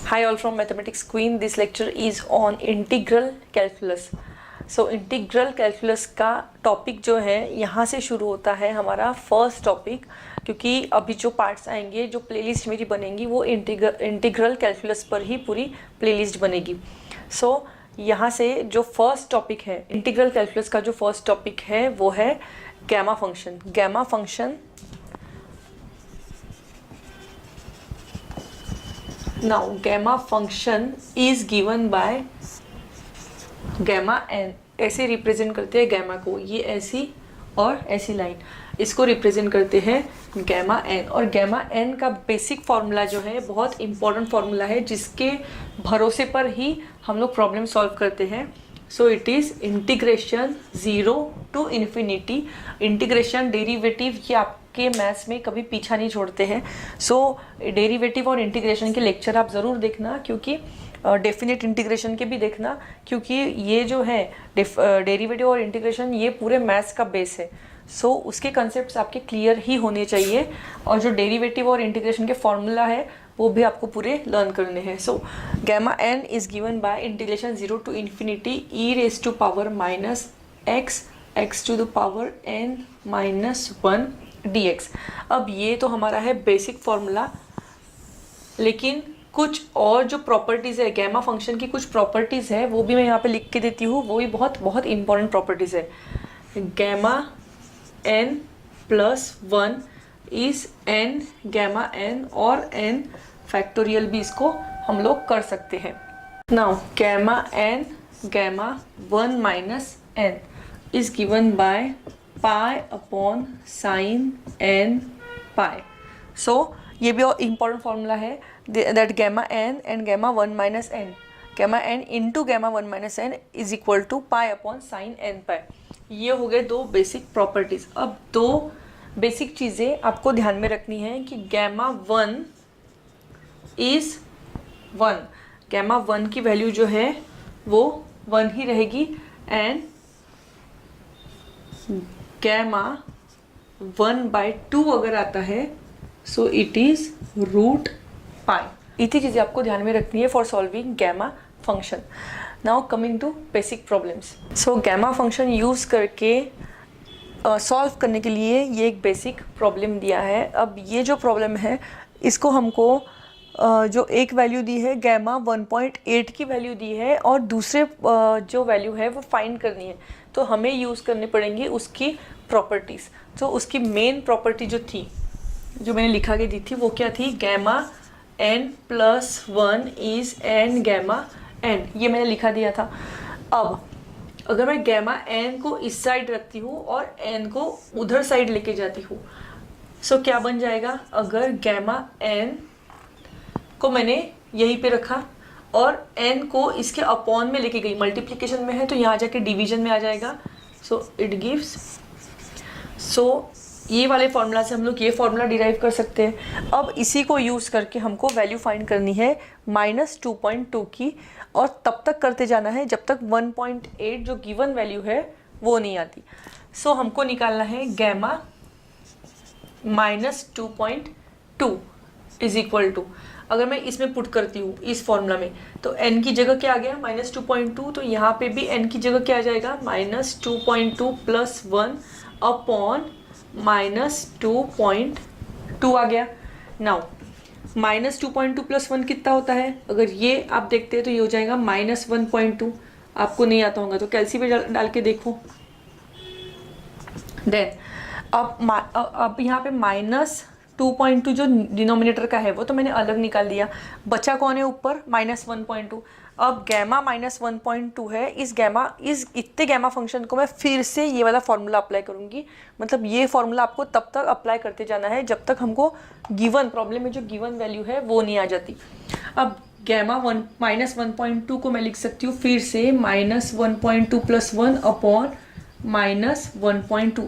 Hi all from Mathematics Queen. This lecture is on integral calculus. So integral calculus का topic जो है यहाँ से शुरू होता है हमारा फर्स्ट टॉपिक, क्योंकि अभी जो पार्ट्स आएंगे, जो प्लेलिस्ट मेरी बनेंगी वो इंटीग्रल कैलकुलस पर ही पूरी प्लेलिस्ट बनेगी. सो यहाँ से जो फर्स्ट टॉपिक है इंटीग्रल कैलकुलस का, जो फर्स्ट टॉपिक है वो है gamma function. Gamma function now gamma function is given by gamma n. ऐसे रिप्रेजेंट करते हैं गैमा को, ये ऐसी और ऐसी लाइन, इसको रिप्रेजेंट करते हैं गैमा n. और गैमा n का बेसिक फार्मूला जो है बहुत इंपॉर्टेंट फार्मूला है, जिसके भरोसे पर ही हम लोग प्रॉब्लम सॉल्व करते हैं. So it is integration 0 to infinity. Integration derivative ये आपके मैथ्स में कभी पीछा नहीं छोड़ते हैं. सो डेरिवेटिव और इंटीग्रेशन के लेक्चर आप ज़रूर देखना, क्योंकि डेफिनेट इंटीग्रेशन के भी देखना, क्योंकि ये जो है डेरिवेटिव और इंटीग्रेशन ये पूरे मैथ्स का बेस है. सो उसके कंसेप्ट्स आपके क्लियर ही होने चाहिए, और जो डेरिवेटिव और इंटीग्रेशन के फॉर्मूला है वो भी आपको पूरे लर्न करने हैं. So gamma n is given by integration 0 to infinity e raised to power minus x to the power n minus 1 dx. अब ये तो हमारा है बेसिक फॉर्मूला, लेकिन कुछ और जो प्रॉपर्टीज़ है गैमा फंक्शन की, कुछ प्रॉपर्टीज़ है वो भी मैं यहाँ पे लिख के देती हूँ, वो भी बहुत बहुत इंपॉर्टेंट प्रॉपर्टीज़ है. Gamma n plus 1 is n gamma n, और n फैक्टोरियल भी इसको हम लोग कर सकते हैं. Now gamma n gamma 1 minus n is given by pi upon sine n pi. So ये भी इंपॉर्टेंट फॉर्मूला है, that gamma n and gamma 1 minus n, gamma n into gamma 1 minus n is equal to pi upon sine n pi. ये हो गए दो basic properties. अब दो basic चीज़ें आपको ध्यान में रखनी है कि गैमा 1 इज 1, गैमा 1 की वैल्यू जो है वो 1 ही रहेगी, एंड गैमा 1/2 अगर आता है so it is root pi. इतनी चीज़ें आपको ध्यान में रखनी है for solving gamma function. Now coming to basic problems. So gamma function use करके सॉल्व करने के लिए ये एक बेसिक प्रॉब्लम दिया है. अब ये जो प्रॉब्लम है इसको हमको जो एक वैल्यू दी है गैमा 1.8 की वैल्यू दी है, और दूसरे जो वैल्यू है वो फाइंड करनी है, तो हमें यूज़ करने पड़ेंगी उसकी प्रॉपर्टीज़. तो उसकी मेन प्रॉपर्टी जो थी, जो मैंने लिखा के दी थी, वो क्या थी? Gamma n plus 1 is n gamma n. ये मैंने लिखा दिया था. अब अगर मैं गैमा n को इस साइड रखती हूँ और n को उधर साइड लेके जाती हूँ, सो क्या बन जाएगा? अगर गैमा n को मैंने यहीं पे रखा और n को इसके अपॉन में लेके गई, मल्टीप्लिकेशन में है तो यहाँ जाके डिवीजन में आ जाएगा. सो इट गिव्स, सो ये वाले फार्मूला से हम लोग ये फार्मूला डिराइव कर सकते हैं. अब इसी को यूज़ करके हमको वैल्यू फाइंड करनी है -2.2 की, और तब तक करते जाना है जब तक 1.8 जो गिवन वैल्यू है वो नहीं आती. सो हमको निकालना है गैमा -2.2 इज इक्वल टू, अगर मैं इसमें पुट करती हूँ इस फॉर्मूला में, तो n की जगह क्या आ गया? -2.2. तो यहाँ पे भी n की जगह क्या आ जाएगा? -2.2 प्लस 1 अपॉन -2.2 आ गया. नाउ -2.2 प्लस 1 कितना होता है? अगर ये आप देखते हैं तो ये हो जाएगा -1.2. आपको नहीं आता होगा तो कैलसी पे डाल के देखो. देन अब यहाँ पे -2.2 जो डिनोमिनेटर का है वो तो मैंने अलग निकाल दिया. बचा कौन है ऊपर? -1.2. अब गैमा -1.2 है. इस इतने गैमा फंक्शन को मैं फिर से ये वाला फार्मूला अप्लाई करूँगी. मतलब ये फार्मूला आपको तब तक अप्लाई करते जाना है जब तक हमको गिवन प्रॉब्लम में जो गिवन वैल्यू है वो नहीं आ जाती. अब गैमा -1.2 को मैं लिख सकती हूँ फिर से -1.2 प्लस 1 अपॉन -1.2.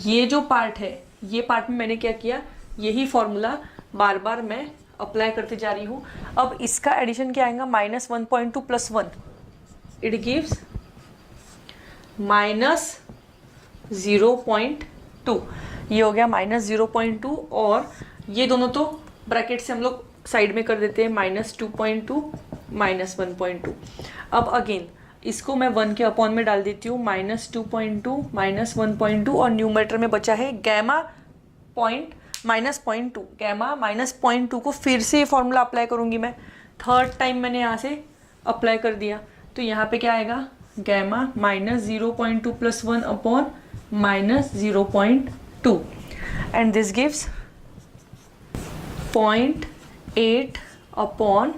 ये जो पार्ट है, ये पार्ट में मैंने क्या किया? यही फॉर्मूला बार बार मैं अप्लाई करते जा रही हूँ. अब इसका एडिशन क्या आएगा? -1.2 प्लस 1, इट गिव्स -0.2. ये हो गया -0.2, और ये दोनों तो ब्रैकेट से हम लोग साइड में कर देते हैं -2.2 -1.2। अब अगेन इसको मैं 1 के अपॉन में डाल देती हूँ, -2.2 -1.2 और न्यूमरेटर में बचा है गैमा -0.2। गैमा -0.2 को फिर से ये फॉर्मूला अप्लाई करूँगी मैं, थर्ड टाइम मैंने यहाँ से अप्लाई कर दिया, तो यहाँ पे क्या आएगा, gamma -0.2 + 1 upon -0.2 and this gives 0.8 upon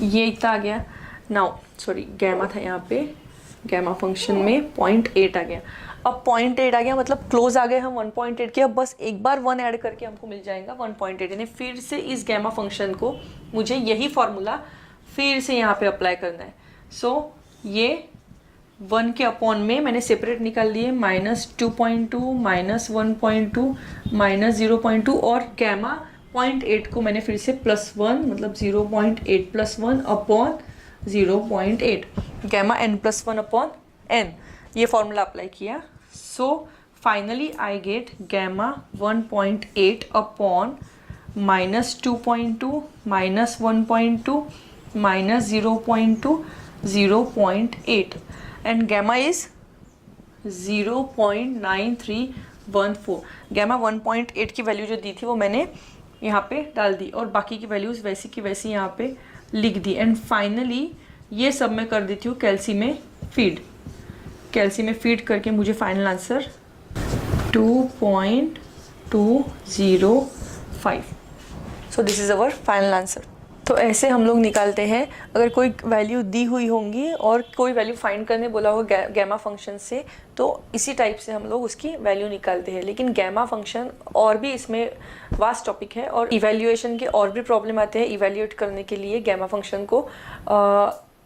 ये इतना आ गया। नाउ सॉरी गैमा था यहाँ पे, गैमा फंक्शन में 0.8 आ गया। अब 0.8 आ गया मतलब क्लोज आ गए हम 1.8 के। अब बस एक बार 1 ऐड करके हमको मिल जाएगा 1.8, यानी फिर से इस गैमा फंक्शन को मुझे यही फॉर्मूला फिर से यहाँ पे अप्लाई करना है। सो ये 1 के अपॉन में मैंने सेपरेट निकाल लिए, -2.2 -1.2 -0.2 और गैमा 0.8 को मैंने फिर से +1 मतलब 0.8 + 1 upon 0.8, gamma n+1 upon n, ये फॉर्मूला अप्लाई किया। So finally I get gamma 1.8 upon -2.2 -1.2 -0.2 0.8 and gamma is 0.9314। Gamma 1.8 की वैल्यू जो दी थी वो मैंने यहाँ पे डाल दी और बाकी की वैल्यूज़ वैसी की वैसी यहाँ पे लिख दी। एंड फाइनली ये सब मैं कर देती हूँ कैल्सी में फीड। कैल्सी में फीड करके मुझे final answer 2.205। So this is our final answer. तो ऐसे हम लोग निकालते हैं, अगर कोई वैल्यू दी हुई होंगी और कोई वैल्यू फाइंड करने बोला होगा गैमा फंक्शन से, तो इसी टाइप से हम लोग उसकी वैल्यू निकालते हैं। लेकिन गैमा फंक्शन और भी इसमें वास्ट टॉपिक है और इवैल्यूएशन के और भी प्रॉब्लम आते हैं। इवैल्यूएट करने के लिए गैमा फंक्शन को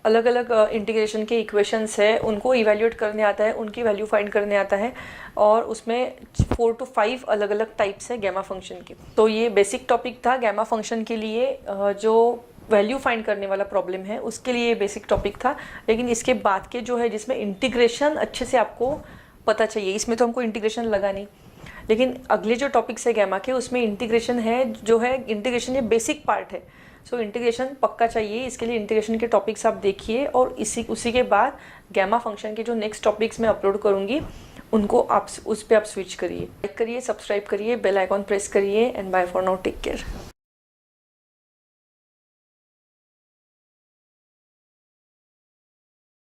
अलग अलग इंटीग्रेशन के इक्वेशंस है, उनको इवैल्यूएट करने आता है, उनकी वैल्यू फाइंड करने आता है और उसमें 4 to 5 अलग अलग टाइप्स है गैमा फंक्शन की। तो ये बेसिक टॉपिक था गैमा फंक्शन के लिए, जो वैल्यू फाइंड करने वाला प्रॉब्लम है उसके लिए बेसिक टॉपिक था। लेकिन इसके बाद के जो है जिसमें इंटीग्रेशन अच्छे से आपको पता चाहिए, इसमें तो हमको इंटीग्रेशन लगा नहीं, लेकिन अगले जो टॉपिक्स है गैमा के उसमें इंटीग्रेशन है, जो है इंटीग्रेशन ये बेसिक पार्ट है। सो इंटीग्रेशन पक्का चाहिए, इसके लिए इंटीग्रेशन के टॉपिक्स आप देखिए और उसी के बाद गैमा फंक्शन के जो नेक्स्ट टॉपिक्स मैं अपलोड करूँगी उनको आप उस पर आप स्विच करिए। लाइक करिए, सब्सक्राइब करिए, बेल आइकॉन प्रेस करिए and bye for now, take care.